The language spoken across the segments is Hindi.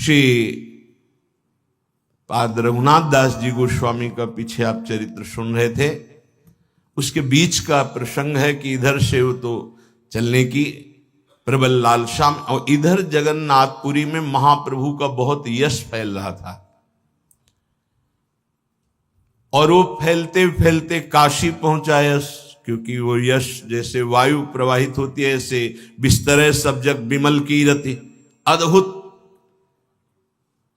श्री पाद रघुनाथ दास जी गोस्वामी का पीछे आप चरित्र सुन रहे थे, उसके बीच का प्रसंग है कि इधर से वो तो चलने की प्रबल लालसा, और इधर जगन्नाथपुरी में महाप्रभु का बहुत यश फैल रहा था, और वो फैलते फैलते काशी पहुंचा यश, क्योंकि वो यश जैसे वायु प्रवाहित होती है ऐसे बिस्तरे सब जग विमल कीरति, अद्भुत।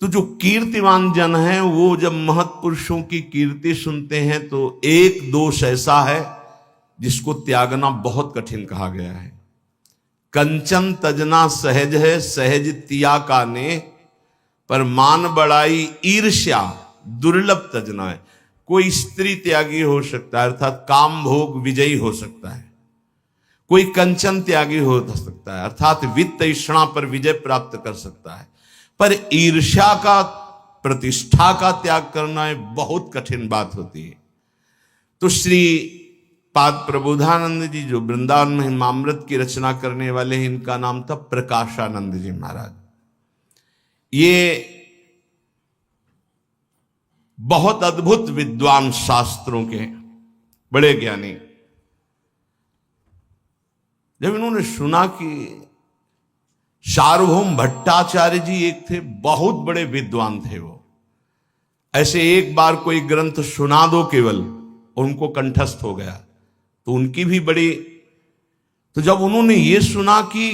तो जो कीर्तिवान जन है वो जब महत्पुरुषों की कीर्ति सुनते हैं तो एक दोष ऐसा है जिसको त्यागना बहुत कठिन कहा गया है। कंचन तजना सहज है, सहज तिया का ने, पर मान बड़ाई ईर्ष्या दुर्लभ तजना है। कोई स्त्री त्यागी हो सकता है, अर्थात काम भोग विजयी हो सकता है, कोई कंचन त्यागी हो सकता है, अर्थात वित्त तृष्णा पर विजय प्राप्त कर सकता है, पर ईर्ष्या का, प्रतिष्ठा का त्याग करना बहुत कठिन बात होती है। तो श्री पाद प्रबोधानंद जी जो वृंदावन में हिमामृत की रचना करने वाले हैं, इनका नाम था प्रकाशानंद जी महाराज। ये बहुत अद्भुत विद्वान, शास्त्रों के बड़े ज्ञानी। जब इन्होंने सुना कि सार्वभौम भट्टाचार्य जी एक थे, बहुत बड़े विद्वान थे वो, ऐसे एक बार कोई ग्रंथ सुना दो केवल, उनको कंठस्थ हो गया, तो उनकी भी बड़ी। तो जब उन्होंने ये सुना कि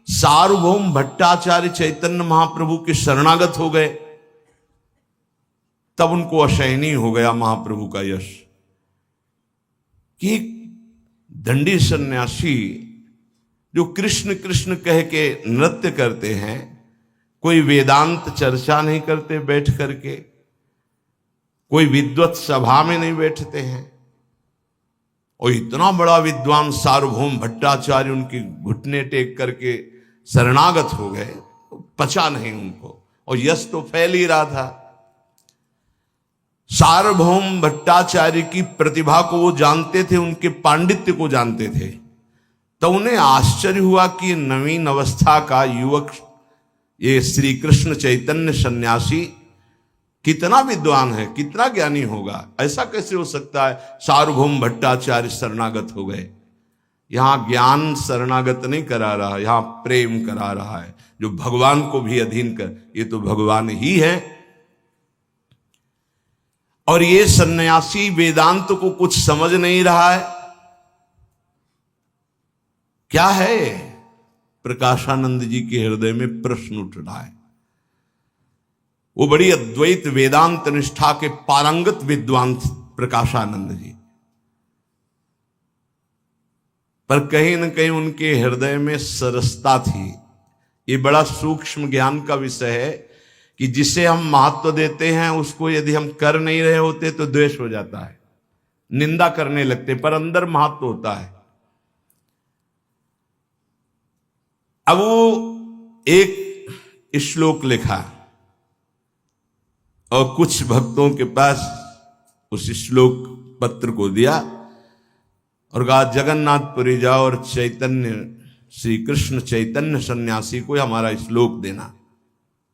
सार्वभौम भट्टाचार्य चैतन्य महाप्रभु के शरणागत हो गए, तब उनको असहनीय हो गया महाप्रभु का यश, कि दंडी सन्यासी जो कृष्ण कृष्ण कह के नृत्य करते हैं, कोई वेदांत चर्चा नहीं करते बैठ करके, कोई विद्वत सभा में नहीं बैठते हैं, और इतना बड़ा विद्वान सार्वभौम भट्टाचार्य उनके घुटने टेक करके शरणागत हो गए, पचा नहीं उनको, और यश तो फैल ही रहा था। सार्वभौम भट्टाचार्य की प्रतिभा को वो जानते थे, उनके पांडित्य को जानते थे, तो उन्हें आश्चर्य हुआ कि नवीन अवस्था का युवक, ये श्री कृष्ण चैतन्य सन्यासी कितना विद्वान है, कितना ज्ञानी होगा, ऐसा कैसे हो सकता है। सार्वभौम भट्टाचार्य शरणागत हो गए। यहां ज्ञान शरणागत नहीं करा रहा, यहां प्रेम करा रहा है, जो भगवान को भी अधीन कर, ये तो भगवान ही है। और ये सन्यासी वेदांत को कुछ समझ नहीं रहा है। क्या है? प्रकाशानंद जी के हृदय में प्रश्न उठ रहा है। वो बड़ी अद्वैत वेदांत निष्ठा के पारंगत विद्वान प्रकाशानंद जी, पर कहीं न कहीं उनके हृदय में सरसता थी। ये बड़ा सूक्ष्म ज्ञान का विषय है कि जिसे हम महत्व देते हैं उसको यदि हम कर नहीं रहे होते तो द्वेष हो जाता है, निंदा करने लगते, पर अंदर महत्व होता है। अब वो एक श्लोक लिखा और कुछ भक्तों के पास उस श्लोक पत्र को दिया और कहा जगन्नाथपुरी जाओ और चैतन्य, श्री कृष्ण चैतन्य सन्यासी को हमारा श्लोक देना।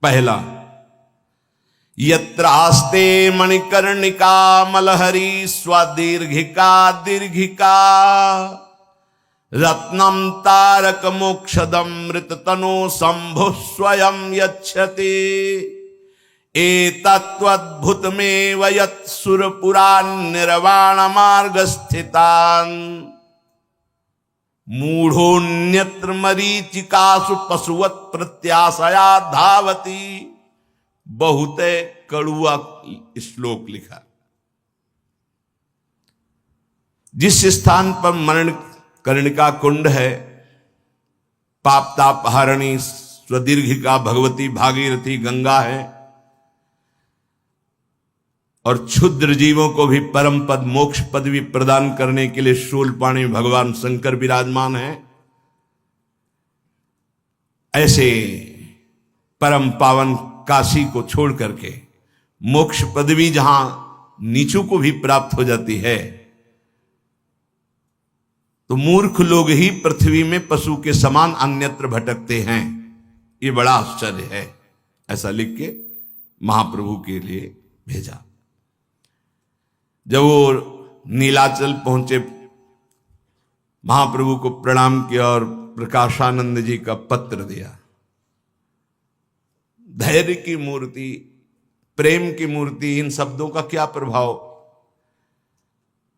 पहला, यत्रास्ते मणिकर्णिका मलहरी स्वदीर्घिका दीर्घिका रत्नम तारक मोक्षदम मृत तनो शंभु स्वयं यच्छति एतत्वद्भुतमेव यत् सुरपुरान् निर्वाण मार्ग स्थितान् मूढ़ोन्यत्र मरीचिकासु पशुवत् प्रत्याशया धावती। बहुत कड़ुआ श्लोक लिखा। जिस स्थान पर मरण कर्णिका कुंड है, पाप ताप हरणी स्वदीर्घिका भगवती भागीरथी गंगा है, और क्षुद्र जीवों को भी परम पद मोक्ष पदवी प्रदान करने के लिए शूलपाणी भगवान शंकर विराजमान है, ऐसे परम पावन काशी को छोड़ करके मोक्ष पदवी जहां नीचों को भी प्राप्त हो जाती है, तो मूर्ख लोग ही पृथ्वी में पशु के समान अन्यत्र भटकते हैं। ये बड़ा आश्चर्य है। ऐसा लिख के महाप्रभु के लिए भेजा। जब वो नीलाचल पहुंचे, महाप्रभु को प्रणाम किया और प्रकाशानंद जी का पत्र दिया। धैर्य की मूर्ति, प्रेम की मूर्ति, इन शब्दों का क्या प्रभाव।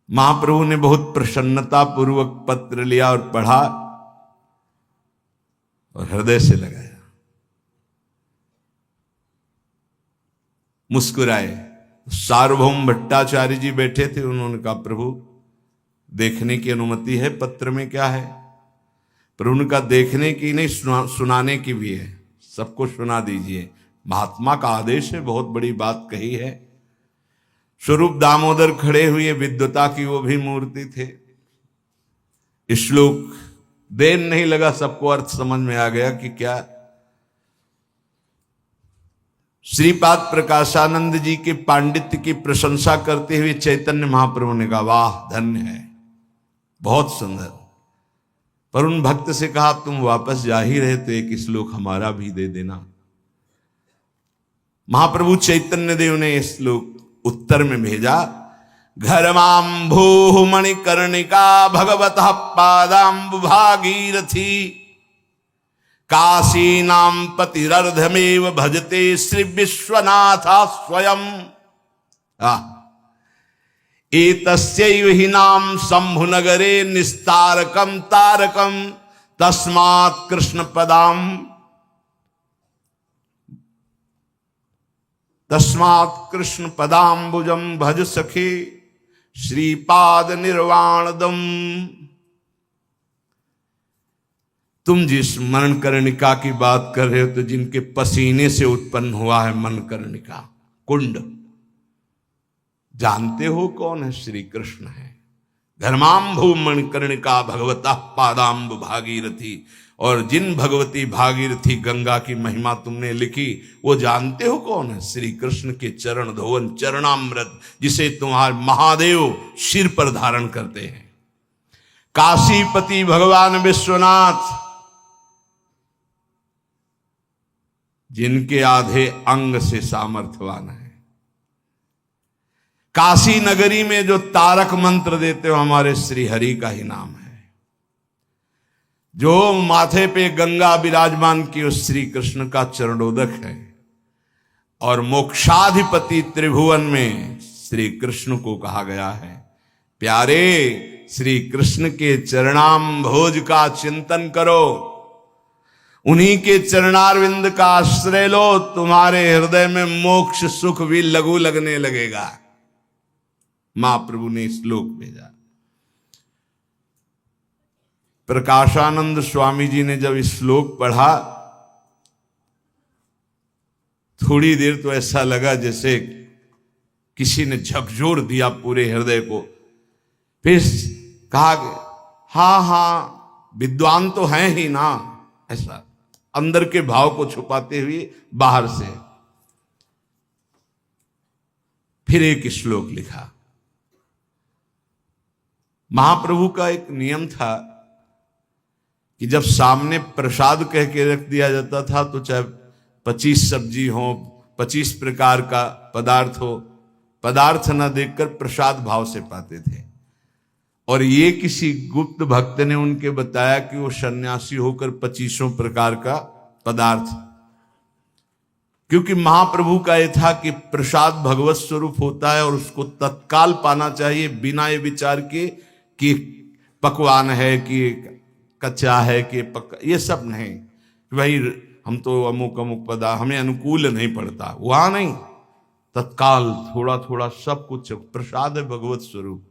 महाप्रभु ने बहुत प्रसन्नता पूर्वक पत्र लिया और पढ़ा और हृदय से लगाया, मुस्कुराए। सार्वभौम भट्टाचार्य जी बैठे थे, उन्होंने कहा प्रभु देखने की अनुमति है, पत्र में क्या है। प्रभु ने कहा देखने की नहीं, सुनाने की भी है, सबको सुना दीजिए, महात्मा का आदेश है, बहुत बड़ी बात कही है। स्वरूप दामोदर खड़े हुए, विद्वता की वो भी मूर्ति थे। श्लोक देर नहीं लगा, सबको अर्थ समझ में आ गया कि क्या। श्रीपाद प्रकाशानंद जी के पांडित्य की प्रशंसा करते हुए चैतन्य महाप्रभु ने कहा वाह धन्य है, बहुत सुंदर। पर उन भक्त से कहा तुम वापस जा ही रहे तो एक श्लोक हमारा भी दे देना। महाप्रभु चैतन्य देव ने इस श्लोक उत्तर में भेजा, घरमांभू मणिकर्णिका भगवतः पादाम्बु भागीरथी काशी नाम पतिरर्धमेव भजते श्री विश्वनाथा स्वयं। एतस्यैव हि नाम शंभु नगरे निस्तारकम तारकम तस्मात् कृष्ण पदाम तस्मात् कृष्ण पदाम्बुजम भज सखे श्रीपाद निर्वाणदम। तुम जिस मनकर्णिका की बात कर रहे हो तो जिनके पसीने से उत्पन्न हुआ है मनकर्णिका कुंड, जानते हो कौन है? श्री कृष्ण है। धर्मांभु मणिकर्णिका भगवता पादाम्ब भागीरथी। और जिन भगवती भागीरथी गंगा की महिमा तुमने लिखी वो जानते हो कौन है? श्री कृष्ण के चरण धोवन चरणामृत, जिसे तुम्हारे महादेव सिर पर धारण करते हैं। काशीपति भगवान विश्वनाथ, जिनके आधे अंग से सामर्थ्यवान है। काशी नगरी में जो तारक मंत्र देते हो हमारे श्री हरि का ही नाम है। जो माथे पे गंगा विराजमान की उस श्री कृष्ण का चरणोदक है। और मोक्षाधिपति त्रिभुवन में श्री कृष्ण को कहा गया है, प्यारे श्री कृष्ण के चरणाम भोज का चिंतन करो, उन्हीं के चरणारविंद का आश्रय लो, तुम्हारे हृदय में मोक्ष सुख भी लघु लगने लगेगा। महाप्रभु ने श्लोक भेजा। प्रकाशानंद स्वामी जी ने जब इस श्लोक पढ़ा, थोड़ी देर तो ऐसा लगा जैसे किसी ने झकझोर दिया पूरे हृदय को। फिर कहा हाँ हाँ विद्वान तो हैं ही ना, ऐसा अंदर के भाव को छुपाते हुए बाहर से फिर एक श्लोक लिखा। महाप्रभु का एक नियम था कि जब सामने प्रसाद कह के रख दिया जाता था तो चाहे 25 सब्जी हो, 25 प्रकार का पदार्थ हो, पदार्थ न देखकर प्रसाद भाव से पाते थे। और ये किसी गुप्त भक्त ने उनके बताया कि वो सन्यासी होकर 25 प्रकार का पदार्थ, क्योंकि महाप्रभु का यह था कि प्रसाद भगवत स्वरूप होता है और उसको तत्काल पाना चाहिए, बिना ये विचार के कि पकवान है कि कच्चा है कि पक्का, ये सब नहीं। भाई हम तो अमुक अमुक पदार्थ हमें अनुकूल नहीं पड़ता, वहां नहीं, तत्काल थोड़ा थोड़ा सब कुछ प्रसाद है भगवत स्वरूप।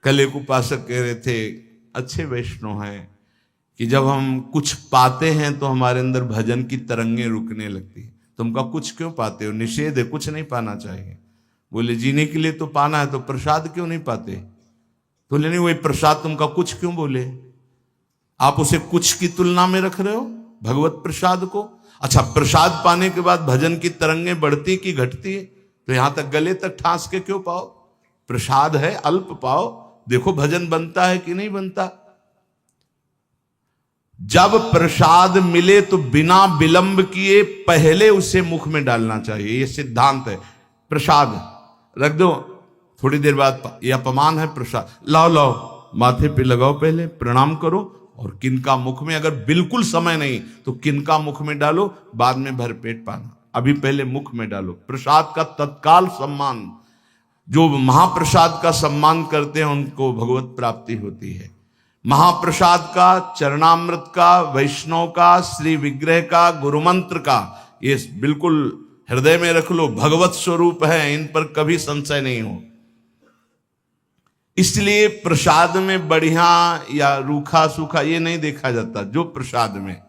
कल एक उपासक कह रहे थे, अच्छे वैष्णव हैं, कि जब हम कुछ पाते हैं तो हमारे अंदर भजन की तरंगें रुकने लगती है। तुमका कुछ क्यों पाते हो? निषेध है, कुछ नहीं पाना चाहिए। बोले जीने के लिए तो पाना है, तो प्रसाद क्यों नहीं पाते? बोले नहीं, वही प्रसाद तुमका कुछ क्यों बोले? आप उसे कुछ की तुलना में रख रहे हो भगवत प्रसाद को। अच्छा, प्रसाद पाने के बाद भजन की तरंगें बढ़ती कि घटती है? तो यहां तक गले तक ठांस के क्यों पाओ? प्रसाद है, अल्प पाओ, देखो भजन बनता है कि नहीं बनता। जब प्रसाद मिले तो बिना विलंब किए पहले उसे मुख में डालना चाहिए, ये सिद्धांत है। प्रसाद रख दो, थोड़ी देर बाद ये अपमान है प्रसाद, लाओ लाओ माथे पे लगाओ, पहले प्रणाम करो और किनका मुख में, अगर बिल्कुल समय नहीं तो किनका मुख में डालो, बाद में भरपेट पाना, अभी पहले मुख में डालो। प्रसाद का तत्काल सम्मान, जो महाप्रसाद का सम्मान करते हैं उनको भगवत प्राप्ति होती है। महाप्रसाद का, चरणामृत का, वैष्णव का, श्री विग्रह का, गुरुमंत्र का, ये बिल्कुल हृदय में रख लो, भगवत स्वरूप है, इन पर कभी संशय नहीं हो। इसलिए प्रसाद में बढ़िया या रूखा सूखा ये नहीं देखा जाता। जो प्रसाद में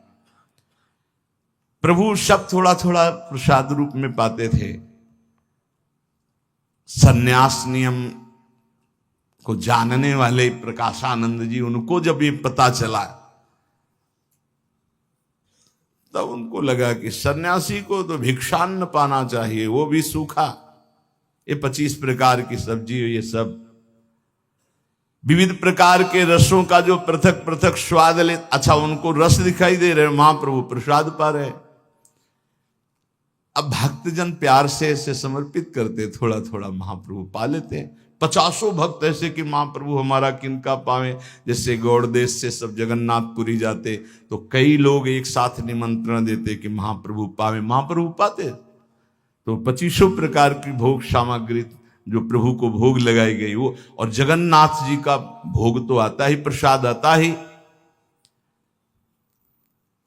प्रभु सब थोड़ा थोड़ा प्रसाद रूप में पाते थे। सन्यास नियम को जानने वाले प्रकाशानंद जी, उनको जब ये पता चला तब उनको लगा कि सन्यासी को तो भिक्षान्न पाना चाहिए, वो भी सूखा। ये 25 प्रकार की सब्जी, ये सब विविध प्रकार के रसों का जो पृथक पृथक स्वाद ले, अच्छा उनको रस दिखाई दे रहे, महाप्रभु प्रसाद पा रहे। अब भक्तजन प्यार से ऐसे समर्पित करते, थोड़ा थोड़ा महाप्रभु पा लेते। 50 भक्त ऐसे कि महाप्रभु हमारा किनका पावे। जैसे गौड़ देश से सब जगन्नाथपुरी जाते तो कई लोग एक साथ निमंत्रण देते कि महाप्रभु पावे, महाप्रभु पाते। तो 25 प्रकार की भोग सामग्री जो प्रभु को भोग लगाई गई वो, और जगन्नाथ जी का भोग तो आता ही, प्रसाद आता ही।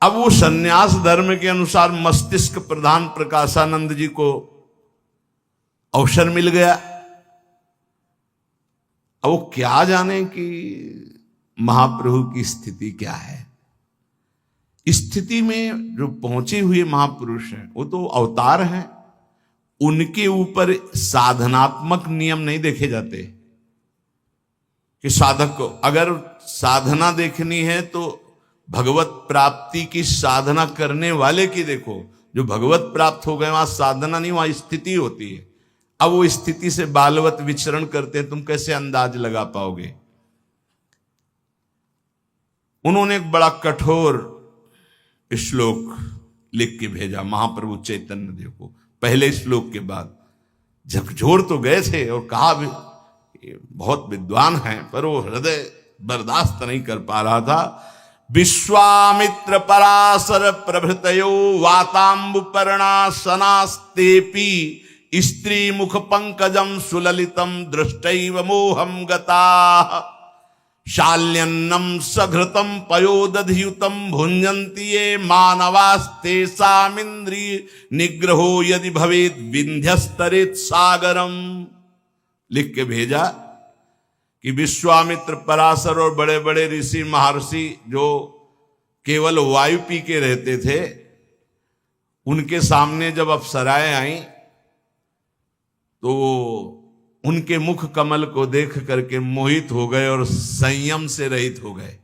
अब वो सन्यास धर्म के अनुसार मस्तिष्क प्रधान प्रकाशानंद जी को अवसर मिल गया। अब वो क्या जाने कि महाप्रभु की स्थिति क्या है। स्थिति में जो पहुंचे हुए महापुरुष हैं वो तो अवतार हैं, उनके ऊपर साधनात्मक नियम नहीं देखे जाते कि साधक को अगर साधना देखनी है तो भगवत प्राप्ति की साधना करने वाले की देखो। जो भगवत प्राप्त हो गए वहां साधना नहीं, वहां स्थिति होती है। अब वो स्थिति से बालवत विचरण करते हैं, तुम कैसे अंदाज लगा पाओगे। उन्होंने एक बड़ा कठोर श्लोक लिख के भेजा महाप्रभु चैतन्य देव को। पहले श्लोक के बाद झकझोर तो गए थे और कहा भी बहुत विद्वान हैं, पर वो हृदय बर्दाश्त नहीं कर पा रहा था। विश्वामित्र पराशर प्रभृतयो वातांबुपर्णासनास्तेपि स्त्री मुख पंकजम सुललितम दृष्टैव मोहम गता शाल्यन्नम सघृतम पयोदधियुतम भुंजन्ति ये मानवास्तेषामिन्द्रिय निग्रहो यदि भवेत् विंध्यस्तरेत् सागरम। लिख के भेजा कि विश्वामित्र पराशर और बड़े बड़े ऋषि महर्षि जो केवल वायु पी के रहते थे, उनके सामने जब अप्सराएं आई तो उनके मुख कमल को देख करके मोहित हो गए और संयम से रहित हो गए।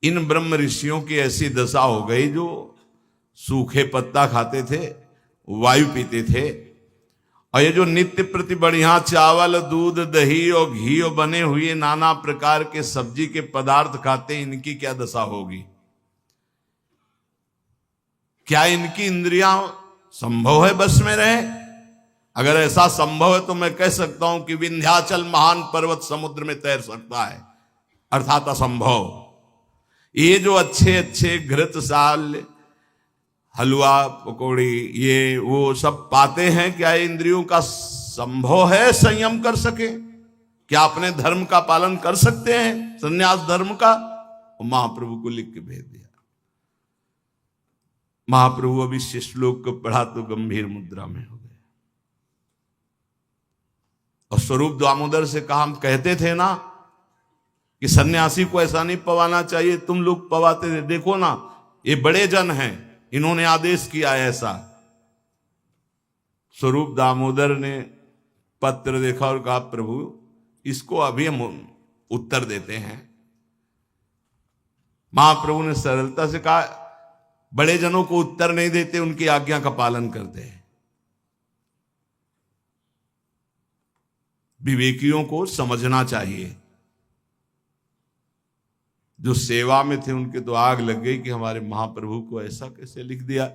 इन ब्रह्म ऋषियों की ऐसी दशा हो गई जो सूखे पत्ता खाते थे, वायु पीते थे, और ये जो नित्य प्रति बढ़िया चावल दूध दही और घी और बने हुए नाना प्रकार के सब्जी के पदार्थ खाते, इनकी क्या दशा होगी। क्या इनकी इंद्रियां संभव है बस में रहे। अगर ऐसा संभव है तो मैं कह सकता हूं कि विंध्याचल महान पर्वत समुद्र में तैर सकता है, अर्थात असंभव। ये जो अच्छे अच्छे घृत साल हलवा पकौड़ी ये वो सब पाते हैं, क्या इंद्रियों का संभव है संयम कर सके? क्या अपने धर्म का पालन कर सकते हैं, संन्यास धर्म का? महाप्रभु को लिख के भेज दिया। महाप्रभु अभी इस श्लोक को पढ़ा तो गंभीर मुद्रा में हो गए और स्वरूप दामोदर से कहा, हम कहते थे ना कि सन्यासी को ऐसा नहीं पवाना चाहिए, तुम लोग पवाते थे, देखो ना ये बड़े जन हैं, इन्होंने आदेश किया ऐसा। स्वरूप दामोदर ने पत्र देखा और कहा, प्रभु इसको अभी हम उत्तर देते हैं। महाप्रभु ने सरलता से कहा, बड़े जनों को उत्तर नहीं देते, उनकी आज्ञा का पालन करते हैं। विवेकियों को समझना चाहिए। जो सेवा में थे उनके तो आग लग गई कि हमारे महाप्रभु को ऐसा कैसे लिख दिया।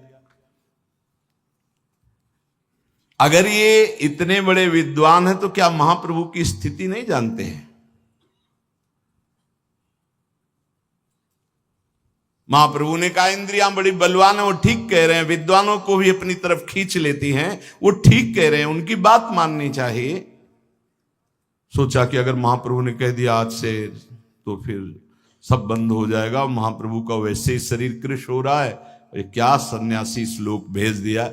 अगर ये इतने बड़े विद्वान हैं तो क्या महाप्रभु की स्थिति नहीं जानते हैं? महाप्रभु ने कहा इंद्रियां बड़ी बलवान है, वो ठीक कह रहे हैं, विद्वानों को भी अपनी तरफ खींच लेती हैं, वो ठीक कह रहे हैं, उनकी बात माननी चाहिए। सोचा कि अगर महाप्रभु ने कह दिया आज से तो फिर सब बंद हो जाएगा, महाप्रभु का वैसे ही शरीर कृश हो रहा है, ये क्या सन्यासी श्लोक भेज दिया।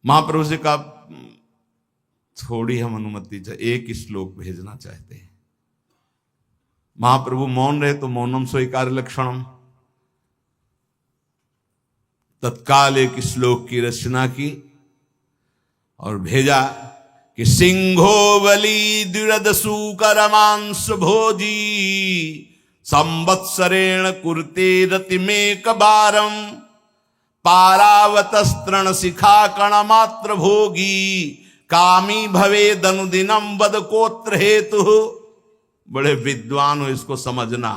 महाप्रभु से कहा थोड़ी हम अनुमति चाहिए, एक श्लोक भेजना चाहते हैं। महाप्रभु मौन रहे तो मौनम स्वीकार लक्षणम, तत्काल एक श्लोक की रचना की और भेजा कि सिंहो बलि द्विरदसु करमांस भोजी संवत्सरेण कुर्ते रतिमेक बारम पारावतस्तृण शिखा कण मात्र भोगी कामी भवे दनुदिनम वद कोत्र हेतु। बड़े विद्वान हो, इसको समझना।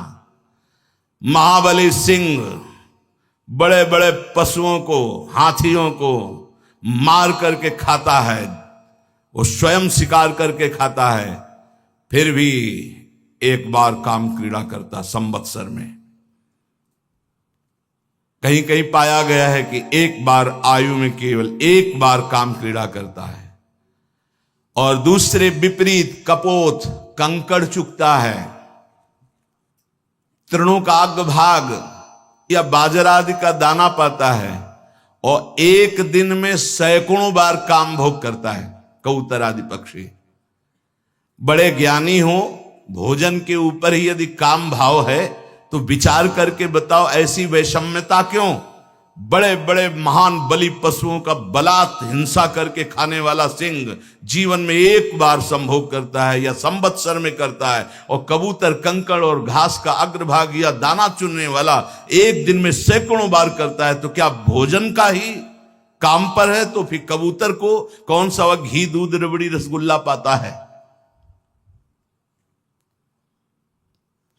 महाबली सिंह बड़े बड़े पशुओं को, हाथियों को मार करके खाता है, वो स्वयं शिकार करके खाता है, फिर भी एक बार काम क्रीड़ा करता संवत्सर में। कहीं कहीं पाया गया है कि एक बार आयु में केवल एक बार काम क्रीड़ा करता है। और दूसरे विपरीत कपोत कंकड़ चुकता है, तृणों का अग्रभाग या बाजरा आदि का दाना पाता है, और एक दिन में सैकड़ों बार काम भोग करता है। कबूतर आदि पक्षी बड़े ज्ञानी हो, भोजन के ऊपर ही यदि काम भाव है तो विचार करके बताओ ऐसी वैषम्यता क्यों? बड़े बड़े महान बलि पशुओं का बलात् हिंसा करके खाने वाला सिंह जीवन में एक बार संभोग करता है या संवत्सर में करता है, और कबूतर कंकड़ और घास का अग्रभाग या दाना चुनने वाला एक दिन में सैकड़ों बार करता है। तो क्या भोजन का ही काम पर है? तो फिर कबूतर को कौन सा वह घी दूध रबड़ी रसगुल्ला पाता है?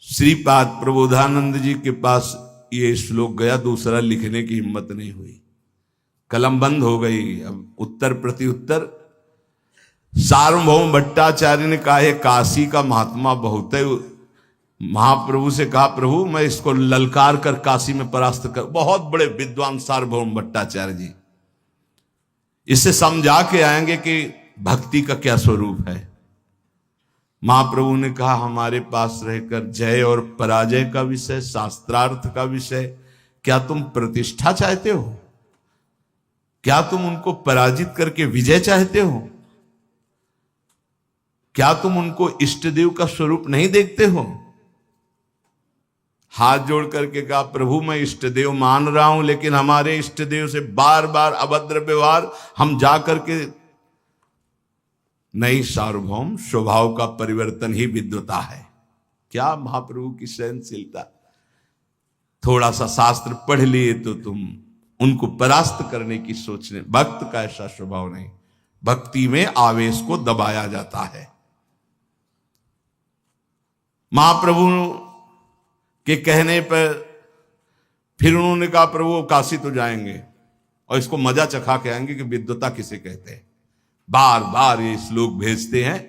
श्रीपाद प्रबोधानंद जी के पास ये श्लोक गया, दूसरा लिखने की हिम्मत नहीं हुई, कलम बंद हो गई। अब उत्तर प्रति उत्तर। सार्वभौम भट्टाचार्य ने कहा है काशी का महात्मा बहुत है। महाप्रभु से कहा प्रभु मैं इसको ललकार कर काशी में परास्त कर। बहुत बड़े विद्वान सार्वभौम भट्टाचार्य जी, इससे समझा के आएंगे कि भक्ति का क्या स्वरूप है। महाप्रभु ने कहा हमारे पास रहकर जय और पराजय का विषय, शास्त्रार्थ का विषय, क्या तुम प्रतिष्ठा चाहते हो? क्या तुम उनको पराजित करके विजय चाहते हो? क्या तुम उनको इष्ट देव का स्वरूप नहीं देखते हो? हाथ जोड़ करके कहा प्रभु मैं इष्ट देव मान रहा हूं, लेकिन हमारे इष्ट देव से बार बार अभद्र व्यवहार हम जा करके नहीं। सार्वभौम स्वभाव का परिवर्तन ही विद्वता है। क्या महाप्रभु की सहनशीलता! थोड़ा सा शास्त्र पढ़ लिए तो तुम उनको परास्त करने की सोचने। भक्त का ऐसा स्वभाव नहीं, भक्ति में आवेश को दबाया जाता है। महाप्रभु के कहने पर फिर उन्होंने कहा प्रभु काशी तो जाएंगे और इसको मजा चखा के आएंगे कि विद्वता किसे कहते हैं। बार बार ये श्लोक भेजते हैं।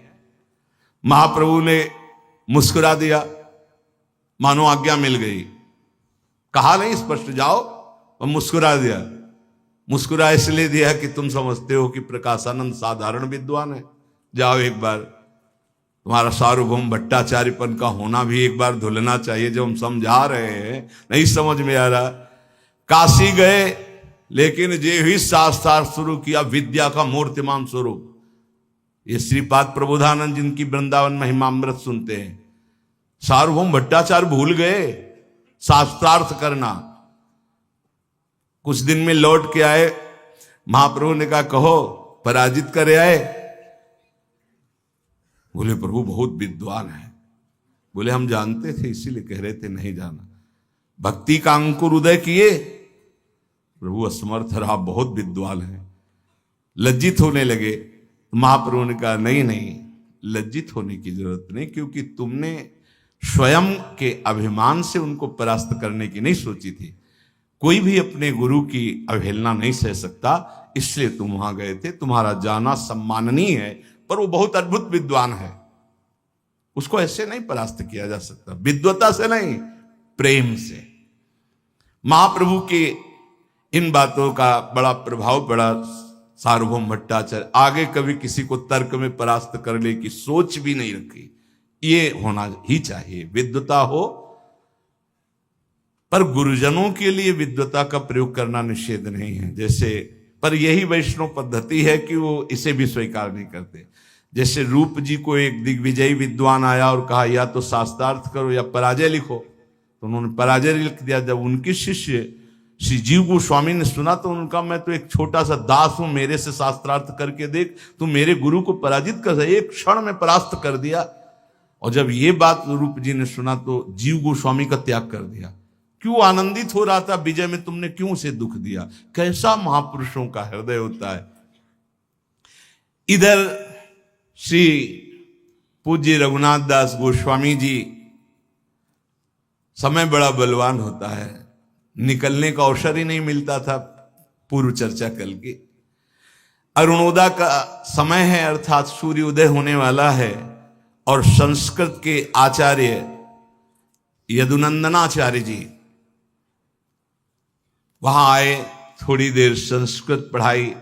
महाप्रभु ने मुस्कुरा दिया, मानो आज्ञा मिल गई। कहा नहीं स्पष्ट जाओ, और मुस्कुरा दिया। मुस्कुरा इसलिए दिया कि तुम समझते हो कि प्रकाशानंद साधारण विद्वान है। जाओ एक बार, तुम्हारा सार्वभौम भट्टाचार्यपन का होना भी एक बार धुलना चाहिए। जो हम समझा रहे हैं नहीं समझ में आ रहा। काशी गए, लेकिन जे ही शास्त्रार्थ शुरू किया, विद्या का मूर्तिमान स्वरूप। ये श्रीपाद प्रबोधानंद जिनकी वृंदावन महिमामृत सुनते हैं, सार्वभौम भट्टाचार्य भूल गए शास्त्रार्थ करना। कुछ दिन में लौट के आए, महाप्रभु ने कहा कहो पराजित करे आए। बोले प्रभु बहुत विद्वान है। बोले हम जानते थे इसीलिए कह रहे थे, नहीं जाना। भक्ति का अंकुर उदय किए, प्रभु असमर्थ रहा, बहुत विद्वान है। लज्जित होने लगे। महाप्रभु ने कहा नहीं नहीं, लज्जित होने की जरूरत नहीं, क्योंकि तुमने स्वयं के अभिमान से उनको परास्त करने की नहीं सोची थी। कोई भी अपने गुरु की अवहेलना नहीं सह सकता, इसलिए तुम वहां गए थे। तुम्हारा जाना सम्माननीय है, पर वो बहुत अद्भुत विद्वान है, उसको ऐसे नहीं परास्त किया जा सकता, विद्वता से नहीं, प्रेम से। महाप्रभु के इन बातों का बड़ा प्रभाव पड़ा सार्वभौम भट्टाचार्य। आगे कभी किसी को तर्क में परास्त करने की सोच भी नहीं रखी। ये होना ही चाहिए, विद्वता हो, पर गुरुजनों के लिए विद्वता का प्रयोग करना निषेध नहीं है। जैसे, पर यही वैष्णव पद्धति है कि वो इसे भी स्वीकार नहीं करते। जैसे रूप जी को एक दिग्विजयी विद्वान आया और कहा या तो शास्त्रार्थ करो या पराजय लिखो, तो उन्होंने पराजय लिख दिया। जब उनके शिष्य श्री जीव गोस्वामी ने सुना तो उनका, मैं तो एक छोटा सा दास हूं, मेरे से शास्त्रार्थ करके देख, तू मेरे गुरु को पराजित कर, एक क्षण में परास्त कर दिया। और जब ये बात रूप जी ने सुना तो जीव गोस्वामी का त्याग कर दिया। क्यों आनंदित हो रहा था विजय में, तुमने क्यों उसे दुख दिया? कैसा महापुरुषों का हृदय होता है। इधर श्री पूज्य रघुनाथ दास गोस्वामी जी, समय बड़ा बलवान होता है, निकलने का अवसर ही नहीं मिलता था। पूर्व चर्चा कल की अरुणोदय का समय है, अर्थात सूर्य उदय होने वाला है, और संस्कृत के आचार्य यदुनंदनाचार्य जी वहां आए, थोड़ी देर संस्कृत पढ़ाई,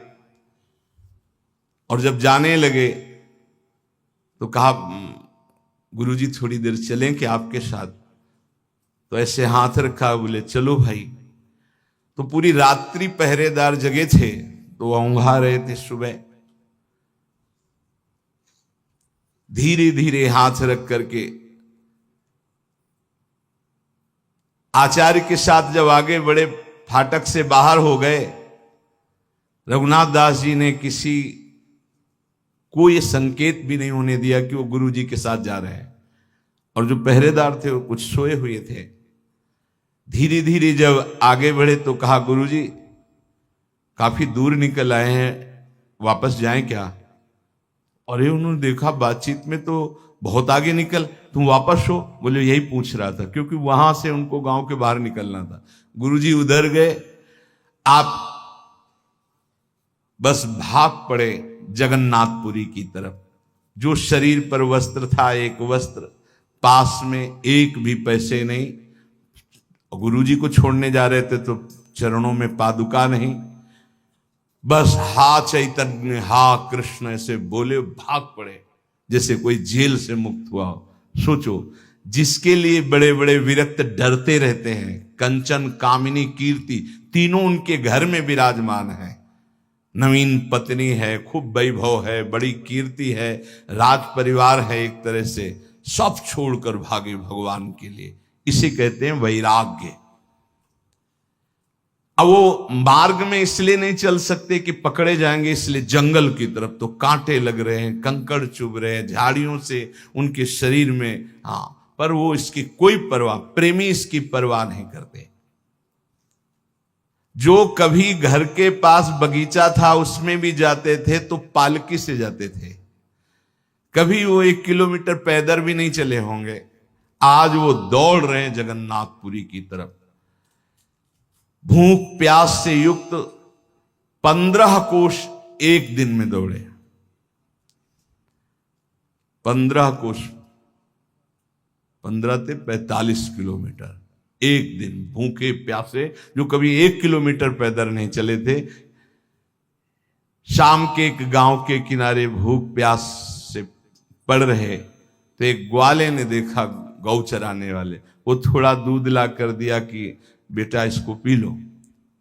और जब जाने लगे तो कहा गुरुजी थोड़ी देर चलें कि आपके साथ? तो ऐसे हाथ रखा, बोले चलो भाई। तो पूरी रात्रि पहरेदार जगे थे, तो वह ऊँघा रहे थे। सुबह धीरे धीरे हाथ रख करके आचार्य के साथ जब आगे बड़े, फाटक से बाहर हो गए, रघुनाथ दास जी ने किसी को ये संकेत भी नहीं होने दिया कि वो गुरु जी के साथ जा रहे हैं। और जो पहरेदार थे वो कुछ सोए हुए थे। धीरे धीरे जब आगे बढ़े तो कहा गुरुजी काफी दूर निकल आए हैं, वापस जाएं क्या? और ये उन्होंने देखा बातचीत में तो बहुत आगे निकल, तुम वापस हो? बोले यही पूछ रहा था, क्योंकि वहां से उनको गांव के बाहर निकलना था। गुरुजी उधर गए, आप बस भाग पड़े जगन्नाथपुरी की तरफ। जो शरीर पर वस्त्र था, एक वस्त्र, पास में एक भी पैसे नहीं। गुरुजी को छोड़ने जा रहे थे तो चरणों में पादुका नहीं, बस हा चैतन्य हा कृष्ण ऐसे बोले, भाग पड़े जैसे कोई जेल से मुक्त हुआ हो। सोचो, जिसके लिए बड़े बड़े विरक्त डरते रहते हैं, कंचन कामिनी कीर्ति तीनों उनके घर में विराजमान है। नवीन पत्नी है, खूब वैभव है, बड़ी कीर्ति है, राज परिवार है, एक तरह से सब छोड़कर भागे भगवान के लिए। इसे कहते हैं वैराग्य। अब वो मार्ग में इसलिए नहीं चल सकते कि पकड़े जाएंगे, इसलिए जंगल की तरफ तो कांटे लग रहे हैं, कंकड़ चुभ रहे हैं, झाड़ियों से उनके शरीर में, हाँ, पर वो इसकी कोई परवाह, प्रेमी इसकी परवाह नहीं करते। जो कभी घर के पास बगीचा था उसमें भी जाते थे तो पालकी से जाते थे, कभी वो 1 किलोमीटर पैदल भी नहीं चले होंगे। आज वो दौड़ रहे हैं जगन्नाथपुरी की तरफ। भूख प्यास से युक्त 15 कोश एक दिन में दौड़े। 15 कोश, 15 से 45 किलोमीटर एक दिन, भूखे प्यासे, जो कभी 1 किलोमीटर पैदल नहीं चले थे। शाम के एक गांव के किनारे भूख प्यास से पड़ रहे तो एक ग्वाले ने देखा, गौ चराने वाले, वो थोड़ा दूध ला कर दिया कि बेटा इसको पी लो।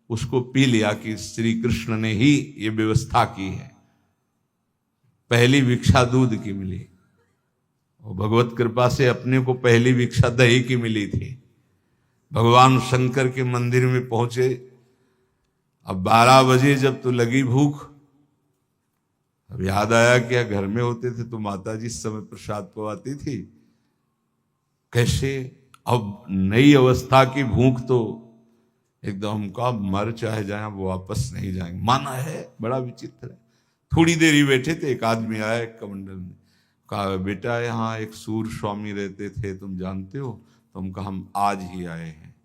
उसको पी लिया कि श्री कृष्ण ने ही ये व्यवस्था की है। पहली भिक्षा दूध की मिली, और भगवत कृपा से अपने को पहली भिक्षा दही की मिली थी। भगवान शंकर के मंदिर में पहुंचे, अब 12 बजे जब तो लगी भूख। अब याद आया क्या घर में होते थे तो माता जी इस समय प्रसाद पवाती थी, कैसे अब नई अवस्था की भूख तो एकदम का मर चाहे जाए वो वापस नहीं जाएंगे, माना है। बड़ा विचित्र है। थोड़ी देर ही बैठे थे, एक आदमी आया एक कमंडल में, कहा बेटा यहाँ एक सूर स्वामी रहते थे, तुम जानते हो? तो हम कहा हम आज ही आए हैं।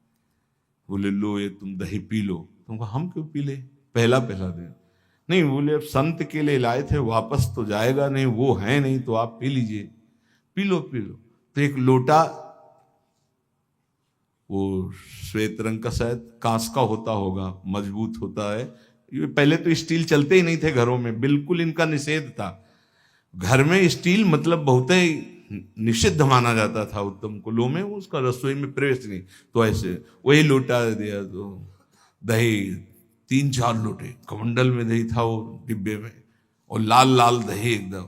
बोले लो ये तुम दही पी लो। तुम कहा हम क्यों पी ले, पहला दिन। नहीं, बोले अब संत के लिए लाए थे, वापस तो जाएगा नहीं, वो है नहीं, तो आप पी लीजिए। P low. तो एक लोटा, वो श्वेत रंग का, शायद कांच का होता होगा, मजबूत होता है। ये पहले तो स्टील चलते ही नहीं थे घरों में, बिल्कुल इनका निषेध था। घर में स्टील मतलब बहुत ही निषिद्ध माना जाता था उत्तम कुलों में, उसका रसोई में प्रवेश नहीं। तो ऐसे वही लोटा दिया, तो दही 3-4 लोटे, कमंडल में दही था वो डिब्बे में, और लाल लाल दही, एकदम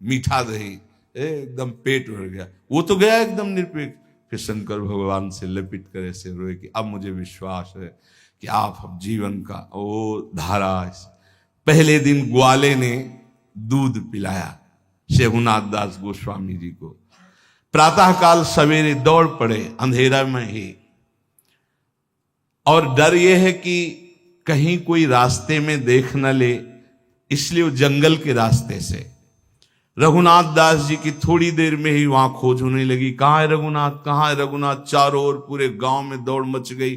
मीठा दही, एकदम पेट भर गया। वो तो गया एकदम निरपेक्ष। फिर शंकर भगवान से लपिट कर ऐसे रोए कि अब मुझे विश्वास है कि आप अब जीवन का वो धारा। पहले दिन ग्वाले ने दूध पिलाया शेखुनाथ दास गोस्वामी जी को। प्रातःकाल सवेरे दौड़ पड़े अंधेरा में ही, और डर यह है कि कहीं कोई रास्ते में देख न ले, इसलिए वो जंगल के रास्ते से। रघुनाथ दास जी की थोड़ी देर में ही वहां खोज होने लगी, कहाँ है रघुनाथ, कहाँ है रघुनाथ। चारों ओर पूरे गांव में दौड़ मच गई।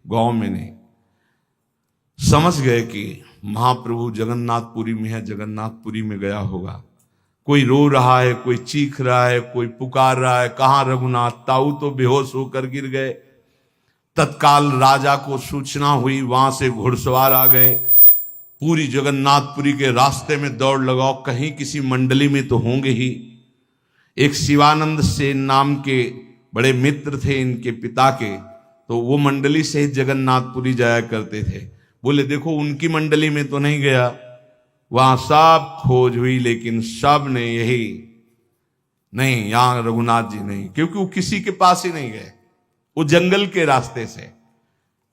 गांव में नहीं, समझ गए कि महाप्रभु जगन्नाथपुरी में है, जगन्नाथपुरी में गया होगा। कोई रो रहा है, कोई चीख रहा है, कोई पुकार रहा है, कहाँ रघुनाथ। ताऊ तो बेहोश होकर गिर गए। तत्काल राजा को सूचना हुई, वहां से घुड़सवार आ गए। पूरी जगन्नाथपुरी के रास्ते में दौड़ लगाओ, कहीं किसी मंडली में तो होंगे ही। एक शिवानंद सेन नाम के बड़े मित्र थे इनके पिता के, तो वो मंडली से ही जगन्नाथपुरी जाया करते थे। बोले देखो उनकी मंडली में तो नहीं गया। वहां सब खोज हुई, लेकिन सब ने यही, नहीं यहां रघुनाथ जी नहीं, क्योंकि वो किसी के पास ही नहीं गए, वो जंगल के रास्ते से।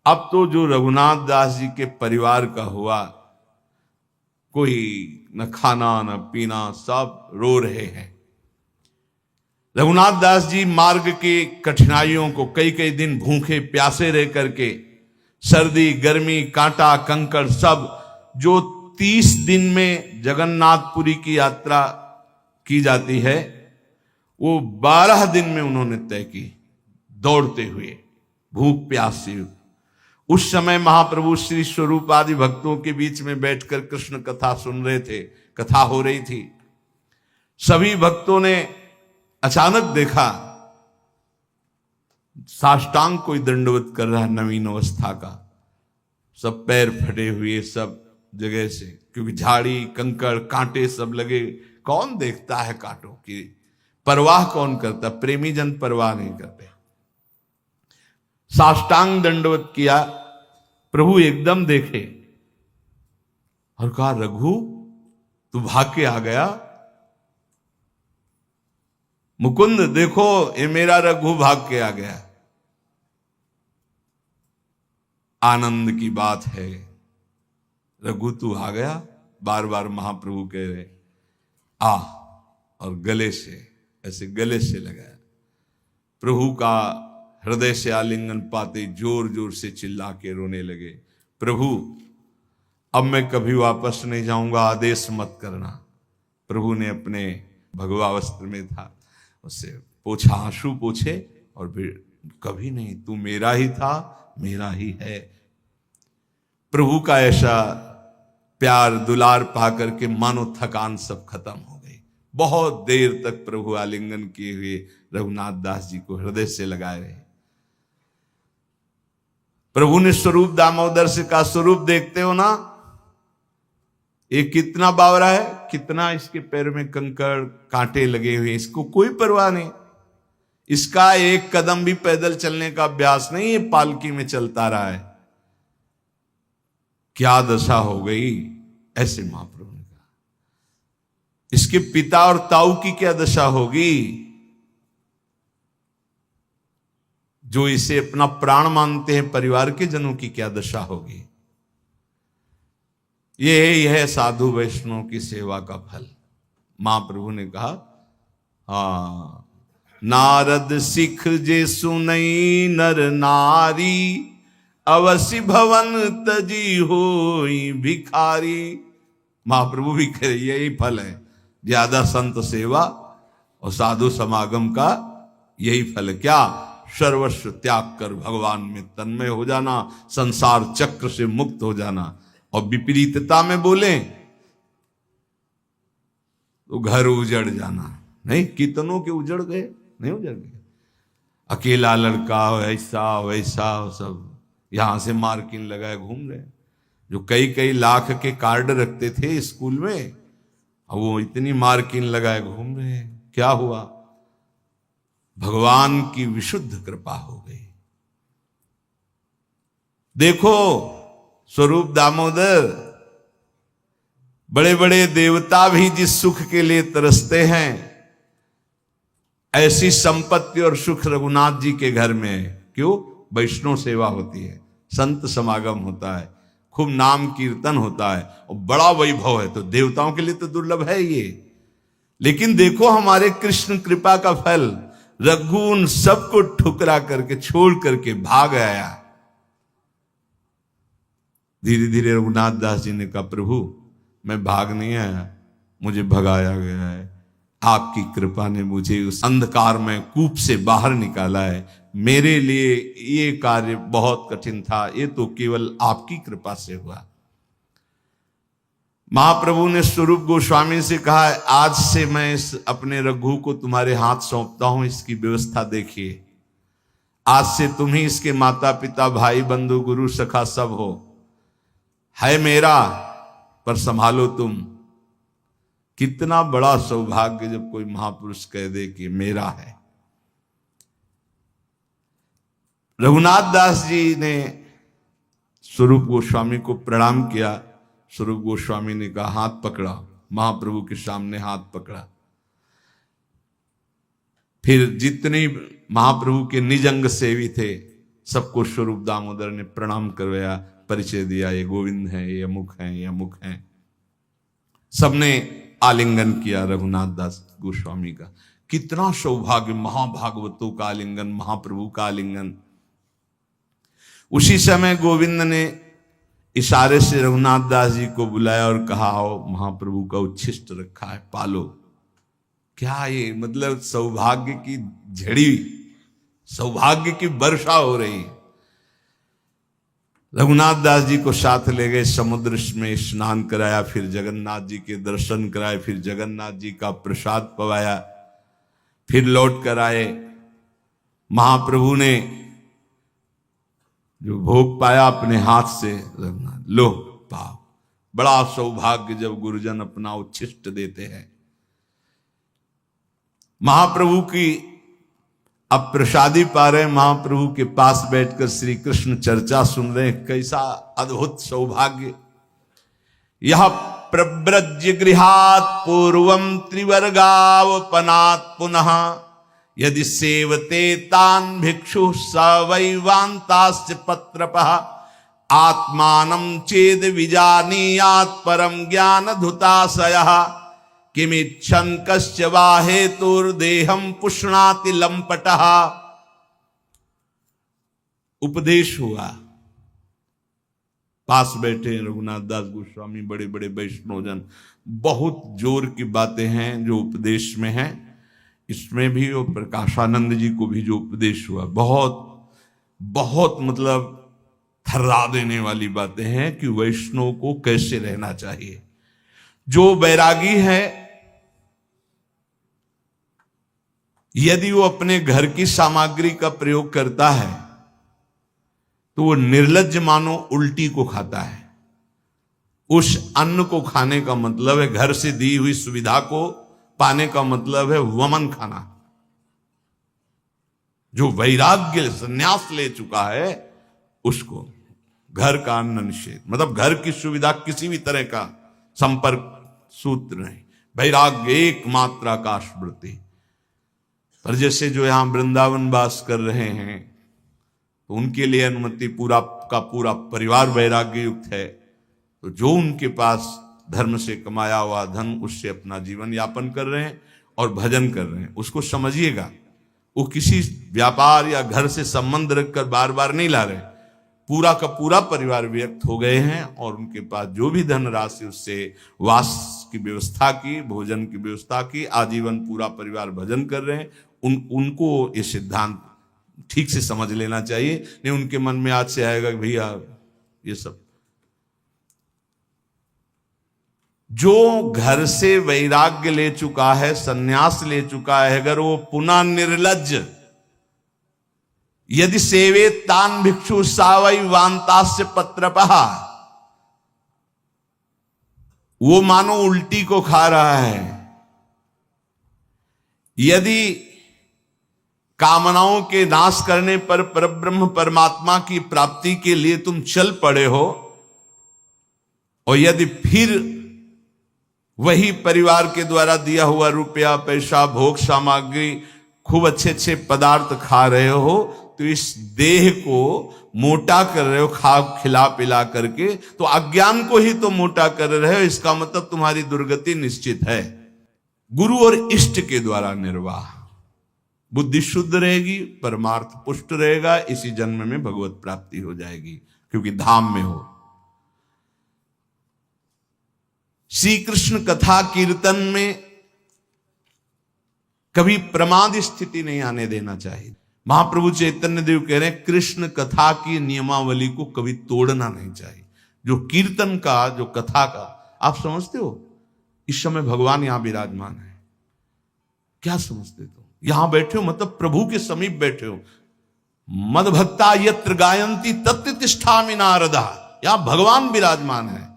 अब तो जो रघुनाथ दास जी के परिवार का हुआ, कोई न खाना न पीना, सब रो रहे हैं। रघुनाथ दास जी मार्ग की कठिनाइयों को, कई दिन भूखे प्यासे रह करके, सर्दी गर्मी कांटा कंकड़ सब, जो 30 दिन में जगन्नाथपुरी की यात्रा की जाती है, वो 12 दिन में उन्होंने तय की, दौड़ते हुए भूख प्यास से। उस समय महाप्रभु श्री स्वरूप आदि भक्तों के बीच में बैठकर कृष्ण कथा सुन रहे थे, कथा हो रही थी। सभी भक्तों ने अचानक देखा साष्टांग कोई दंडवत कर रहा है, नवीन अवस्था का, सब पैर फटे हुए सब जगह से, क्योंकि झाड़ी कंकड़ कांटे सब लगे। कौन देखता है कांटों की, परवाह कौन करता, प्रेमी जन परवाह नहीं करते। साष्टांग दंडवत किया, प्रभु एकदम देखे और कहा रघु तू भाग के आ गया। मुकुंद देखो ये मेरा रघु भाग के आ गया। आनंद की बात है, रघु तू आ गया। बार बार महाप्रभु कह रहे आ, और गले से ऐसे गले से लगाया। प्रभु का हृदय से आलिंगन पाते जोर जोर से चिल्ला के रोने लगे, प्रभु अब मैं कभी वापस नहीं जाऊंगा, आदेश मत करना। प्रभु ने अपने भगवा वस्त्र में था, उससे पोछा, आंसू पोछे, और फिर कभी नहीं, तू मेरा ही था, मेरा ही है। प्रभु का ऐसा प्यार दुलार पाकर के मानो थकान सब खत्म हो गई। बहुत देर तक प्रभु आलिंगन किए हुए रघुनाथ दास जी को हृदय से लगाए रहे। प्रभु ने स्वरूप दामोदर से कहा, स्वरूप देखते हो ना, ये कितना बावरा है, कितना इसके पैर में कंकड़ कांटे लगे हुए, इसको कोई परवाह नहीं, इसका एक कदम भी पैदल चलने का अभ्यास नहीं, ये पालकी में चलता रहा है। क्या दशा हो गई, ऐसे महाप्रभु ने कहा। इसके पिता और ताऊ की क्या दशा होगी, जो इसे अपना प्राण मानते हैं, परिवार के जनों की क्या दशा होगी। यह साधु वैष्णव की सेवा का फल। महाप्रभु ने कहा, हाँ नारद सिख जे सुनई नर नारी, अवश्य भवन तजी होई भिखारी। महाप्रभु भी कह रही है, यही फल है। ज्यादा संत सेवा और साधु समागम का यही फल। क्या? सर्वस्व त्याग कर भगवान में तन्मय हो जाना, संसार चक्र से मुक्त हो जाना। और विपरीतता में बोले तो घर उजड़ जाना। नहीं, कितनों के उजड़ गए? नहीं उजड़ गए। अकेला लड़का ऐसा वैसा सब यहां से मार्किंग लगाए घूम रहे, जो कई कई लाख के कार्ड रखते थे स्कूल में, अब वो इतनी मार्किंग लगाए घूम रहे हैं। क्या हुआ? भगवान की विशुद्ध कृपा हो गई। देखो स्वरूप दामोदर, बड़े बड़े देवता भी जिस सुख के लिए तरसते हैं, ऐसी संपत्ति और सुख रघुनाथ जी के घर में है। क्यों? वैष्णव सेवा होती है, संत समागम होता है, खूब नाम कीर्तन होता है और बड़ा वैभव है। तो देवताओं के लिए तो दुर्लभ है ये। लेकिन देखो हमारे कृष्ण कृपा का फल, रघु उन सबको ठुकरा करके छोड़ करके भाग आया। धीरे धीरे रघुनाथ दास जी ने कहा, प्रभु मैं भाग नहीं आया, मुझे भगाया गया है। आपकी कृपा ने मुझे उस अंधकार में कूप से बाहर निकाला है। मेरे लिए ये कार्य बहुत कठिन था, ये तो केवल आपकी कृपा से हुआ। महाप्रभु ने स्वरूप गोस्वामी से कहा, आज से मैं इस अपने रघु को तुम्हारे हाथ सौंपता हूं, इसकी व्यवस्था देखिए। आज से तुम ही इसके माता पिता भाई बंधु गुरु सखा सब हो। है मेरा पर संभालो तुम। कितना बड़ा सौभाग्य जब कोई महापुरुष कह दे कि मेरा है। रघुनाथ दास जी ने स्वरूप गोस्वामी को प्रणाम किया। स्वरूप गोस्वामी ने कहा, हाथ पकड़ा। महाप्रभु के सामने हाथ पकड़ा। फिर जितने महाप्रभु के निज अंग सेवी थे सबको स्वरूप दामोदर ने प्रणाम करवाया, परिचय दिया, ये गोविंद है, ये अमुक है, ये अमुक है। सबने आलिंगन किया रघुनाथ दास गोस्वामी का। कितना सौभाग्य, महाभागवतों का आलिंगन, महाप्रभु का आलिंगन। उसी समय गोविंद ने इशारे से रघुनाथ दास जी को बुलाया और कहा, आओ महाप्रभु का उच्छिष्ट रखा है, पालो। क्या ये मतलब सौभाग्य की झड़ी, सौभाग्य की वर्षा हो रही। रघुनाथ दास जी को साथ ले गए, समुद्र में स्नान कराया, फिर जगन्नाथ जी के दर्शन कराए, फिर जगन्नाथ जी का प्रसाद पवाया, फिर लौट कर आए। महाप्रभु ने जो भोग पाया अपने हाथ से, रघुनाथ लो पाओ। बड़ा सौभाग्य जब गुरुजन अपना उच्छिष्ट देते हैं। महाप्रभु की अब प्रसादी पा रहे, महाप्रभु के पास बैठकर श्री कृष्ण चर्चा सुन रहे। कैसा अद्भुत सौभाग्य। यह प्रव्रज्य गृहात् पूर्वम त्रिवर्गावपनात् पुनः यदि सेवते तान् भिक्षु स वैवान्ताश्च पत्रपः आत्मानं चेद विजानीयात् परम ज्ञान धुताशयः किमिच्छन् कश्च वा हेतुर्देहं पुष्णाति लंपटः। उपदेश हुआ। पास बैठे रघुनाथ दास गोस्वामी, बड़े बड़े वैष्णवजन। बहुत जोर की बातें हैं जो उपदेश में हैं। इसमें भी वो प्रकाशानंद जी को भी जो उपदेश हुआ, बहुत बहुत मतलब थर्रा देने वाली बातें हैं कि वैष्णव को कैसे रहना चाहिए। जो बैरागी है, यदि वो अपने घर की सामग्री का प्रयोग करता है तो वो निर्लज्ज मानो उल्टी को खाता है। उस अन्न को खाने का मतलब है, घर से दी हुई सुविधा को पाने का मतलब है वमन खाना। जो वैराग्य संन्यास ले चुका है उसको घर का अन्न निषेध, मतलब घर की सुविधा किसी भी तरह का संपर्क सूत्र नहीं। वैराग्य एकमात्र आकाश वृत्ति। पर जैसे जो यहां वृंदावन वास कर रहे हैं तो उनके लिए अनुमति, पूरा का पूरा परिवार वैराग्य युक्त है। तो जो उनके पास धर्म से कमाया हुआ धन, उससे अपना जीवन यापन कर रहे हैं और भजन कर रहे हैं, उसको समझिएगा। वो किसी व्यापार या घर से संबंध रखकर बार बार नहीं ला रहे। पूरा का पूरा परिवार व्यक्त हो गए हैं और उनके पास जो भी धनराशि उससे वास की व्यवस्था की, भोजन की व्यवस्था की, आजीवन पूरा परिवार भजन कर रहे हैं। उनको ये सिद्धांत ठीक से समझ लेना चाहिए, नहीं उनके मन में आज से आएगा कि भैया ये सब। जो घर से वैराग्य ले चुका है, सन्यास ले चुका है, अगर वो पुनः निर्लज्ज यदि सेवे तान भिक्षु सावई वांतास्य पत्रपहा, वो मानो उल्टी को खा रहा है। यदि कामनाओं के नाश करने पर परब्रह्म परमात्मा की प्राप्ति के लिए तुम चल पड़े हो, और यदि फिर वही परिवार के द्वारा दिया हुआ रुपया पैसा भोग सामग्री खूब अच्छे अच्छे पदार्थ खा रहे हो, तो इस देह को मोटा कर रहे हो खा खिला पिला करके, तो अज्ञान को ही तो मोटा कर रहे हो। इसका मतलब तुम्हारी दुर्गति निश्चित है। गुरु और इष्ट के द्वारा निर्वाह, बुद्धि शुद्ध रहेगी, परमार्थ पुष्ट रहेगा, इसी जन्म में भगवत प्राप्ति हो जाएगी, क्योंकि धाम में हो। श्री कृष्ण कथा कीर्तन में कभी प्रमाद स्थिति नहीं आने देना चाहिए। महाप्रभु चैतन्य देव कह रहे हैं कृष्ण कथा की नियमावली को कभी तोड़ना नहीं चाहिए। जो कीर्तन का, जो कथा का, आप समझते हो इस समय भगवान यहां विराजमान है, क्या समझते हो? यहां बैठे हो मतलब प्रभु के समीप बैठे हो। मद भक्ता यत्र गायंती तत्र तिष्ठामि नारदा, यहां भगवान विराजमान है।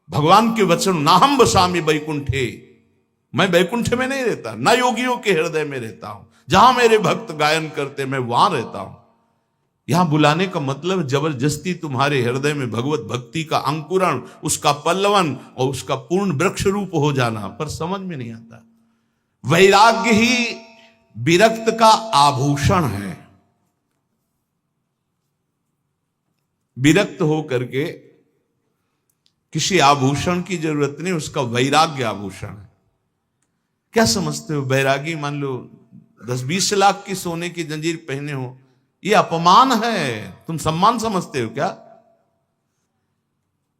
भगवान के वचन नाहम बसामि वैकुंठे, मैं वैकुंठ में नहीं रहता, ना योगियों के हृदय में रहता हूं। जहां मेरे भक्त गायन करते मैं वहां रहता हूं। यहां बुलाने का मतलब जबरदस्ती तुम्हारे हृदय में भगवत भक्ति का अंकुरण, उसका पल्लवन और उसका पूर्ण वृक्ष रूप हो जाना, पर समझ में नहीं आता। वैराग्य ही विरक्त का आभूषण है। विरक्त हो करके किसी आभूषण की जरूरत नहीं, उसका वैराग्य आभूषण है। क्या समझते हो? बैरागी मान लो 10-20 लाख की सोने की जंजीर पहने हो, यह अपमान है, तुम सम्मान समझते हो क्या?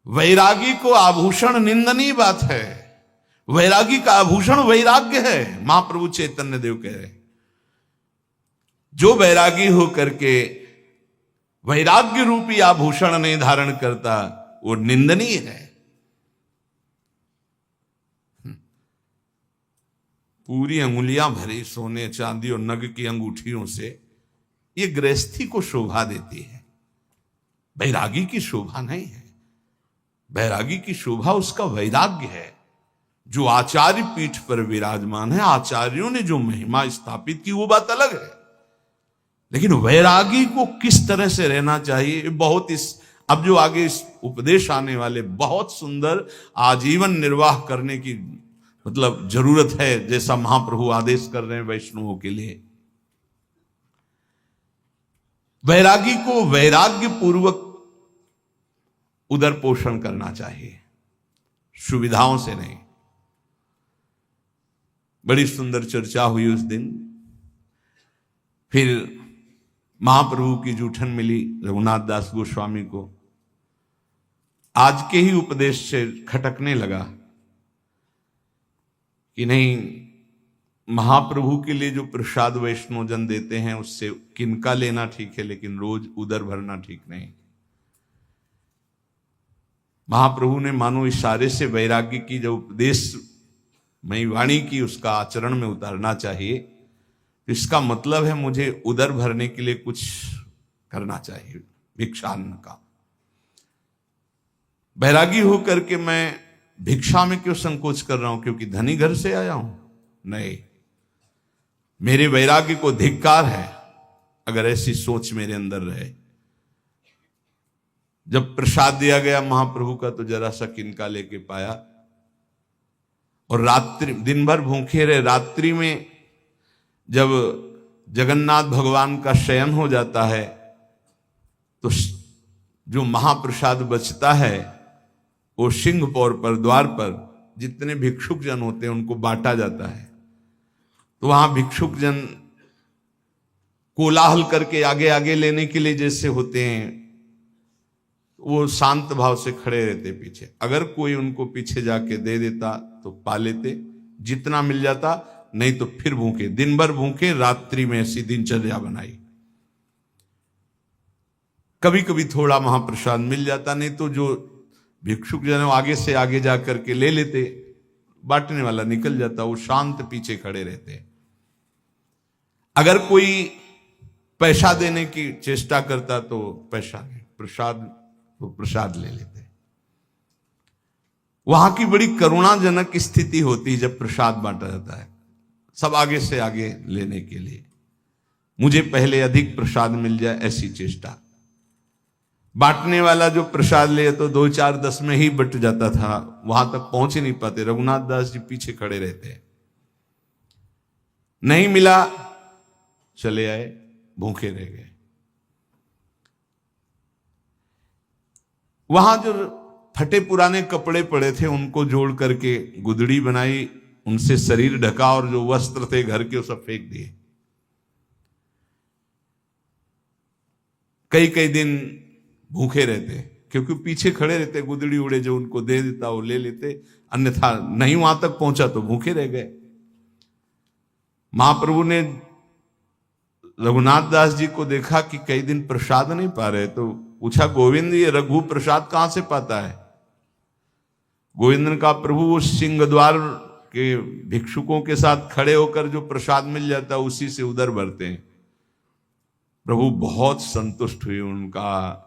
वैरागी को आभूषण निंदनीय बात है। वैरागी का आभूषण वैराग्य है। महाप्रभु चैतन्य देव कह रहे हैं जो वैरागी हो करके वैराग्य रूपी आभूषण नहीं धारण करता वो निंदनीय है। पूरी अंगुलियां भरी सोने चांदी और नग की अंगूठियों से ये गृहस्थी को शोभा देती है, वैरागी की शोभा नहीं है। वैरागी की शोभा उसका वैराग्य है जो आचार्य पीठ पर विराजमान है। आचार्यों ने जो महिमा स्थापित की वो बात अलग है, लेकिन वैरागी को किस तरह से रहना चाहिए बहुत अब जो आगे इस उपदेश आने वाले बहुत सुंदर आजीवन निर्वाह करने की मतलब जरूरत है, जैसा महाप्रभु आदेश कर रहे हैं वैष्णवों के लिए। वैरागी को वैराग्य पूर्वक उदर पोषण करना चाहिए, सुविधाओं से नहीं। बड़ी सुंदर चर्चा हुई उस दिन। फिर महाप्रभु की जूठन मिली रघुनाथ दास गोस्वामी को। आज के ही उपदेश से खटकने लगा कि नहीं, महाप्रभु के लिए जो प्रसाद वैष्णव जन देते हैं उससे किनका लेना ठीक है, लेकिन रोज उदर भरना ठीक नहीं। महाप्रभु ने मानो इशारे से वैराग्य की जो उपदेश मई वाणी की उसका आचरण में उतारना चाहिए। तो इसका मतलब है मुझे उदर भरने के लिए कुछ करना चाहिए, भिक्षान्न का। वैरागी होकर के मैं भिक्षा में क्यों संकोच कर रहा हूं? क्योंकि धनी घर से आया हूं? नहीं, मेरे वैराग्य को धिक्कार है अगर ऐसी सोच मेरे अंदर रहे। जब प्रसाद दिया गया महाप्रभु का तो जरा सा किनका लेके पाया, और रात्रि दिन भर भूखे रहे। रात्रि में जब जगन्नाथ भगवान का शयन हो जाता है तो जो महाप्रसाद बचता है वो सिंहपौर पर द्वार पर जितने भिक्षुक जन होते हैं उनको बांटा जाता है। तो वहां भिक्षुक जन कोलाहल करके आगे आगे लेने के लिए जैसे होते हैं वो शांत भाव से खड़े रहते पीछे। अगर कोई उनको पीछे जाके दे देता तो पा लेते, जितना मिल जाता, नहीं तो फिर भूखे, दिन भर भूखे, रात्रि में ऐसी दिनचर्या बनाई। कभी कभी थोड़ा महाप्रसाद मिल जाता, नहीं तो जो भिक्षुक जन आगे से आगे जा करके ले लेते, बांटने वाला निकल जाता, वो शांत पीछे खड़े रहते। अगर कोई पैसा देने की चेष्टा करता तो पैसा नहीं, प्रसाद तो प्रसाद ले लेते। वहां की बड़ी करुणाजनक स्थिति होती है जब प्रसाद बांटा जाता है, सब आगे से आगे लेने के लिए, मुझे पहले अधिक प्रसाद मिल जाए, ऐसी चेष्टा। बांटने वाला जो प्रसाद ले तो 2, 4, 10 में ही बट जाता था, वहां तक पहुंच ही नहीं पाते। रघुनाथ दास जी पीछे खड़े रहते, नहीं मिला चले आए, भूखे रह गए। वहां जो फटे पुराने कपड़े पड़े थे उनको जोड़ करके गुदड़ी बनाई, उनसे शरीर ढका, और जो वस्त्र थे घर के वो सब फेंक दिए। कई कई दिन भूखे रहते, क्योंकि पीछे खड़े रहते, गुदड़ी उड़े जो उनको दे देता वो ले लेते, अन्यथा नहीं वहां तक पहुंचा तो भूखे रह गए। महाप्रभु ने रघुनाथ दास जी को देखा कि कई दिन प्रसाद नहीं पा रहे, तो पूछा, गोविंद ये रघु प्रसाद कहां से पाता है? गोविंद ने कहा, प्रभु वो सिंह द्वार के भिक्षुकों के साथ खड़े होकर जो प्रसाद मिल जाता है उसी से उधर भरते हैं। प्रभु बहुत संतुष्ट हुए, उनका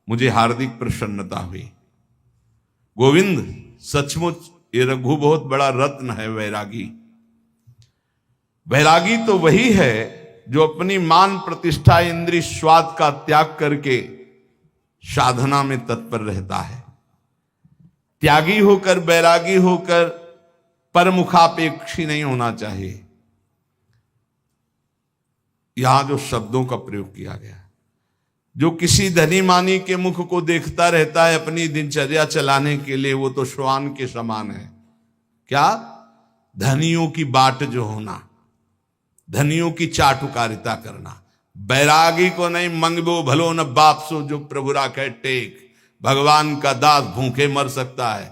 मुझे हार्दिक प्रसन्नता हुई। गोविंद सचमुच ये रघु बहुत बड़ा रत्न है, वैरागी। वैरागी तो वही है जो अपनी मान प्रतिष्ठा इंद्रिय स्वाद का त्याग करके साधना में तत्पर रहता है। त्यागी होकर, वैरागी होकर परमुखापेक्षी नहीं होना चाहिए। यहां जो शब्दों का प्रयोग किया गया, जो किसी धनी मानी के मुख को देखता रहता है अपनी दिनचर्या चलाने के लिए, वो तो श्वान के समान है। क्या? धनियों की बाट जो होना, धनियों की चाटुकारिता करना। बैरागी को नहीं मंगबो भलो न बाप सो, जो प्रभु राखे टेक। भगवान का दास भूखे मर सकता है,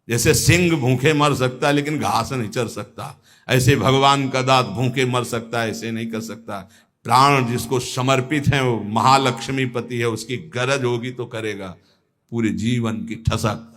जैसे सिंह भूखे मर सकता है लेकिन घास नहीं चर सकता, ऐसे भगवान का दास भूखे मर सकता है, ऐसे नहीं कर सकता। प्राण जिसको समर्पित है वो महालक्ष्मीपति है, उसकी गरज होगी तो करेगा। पूरे जीवन की ठसक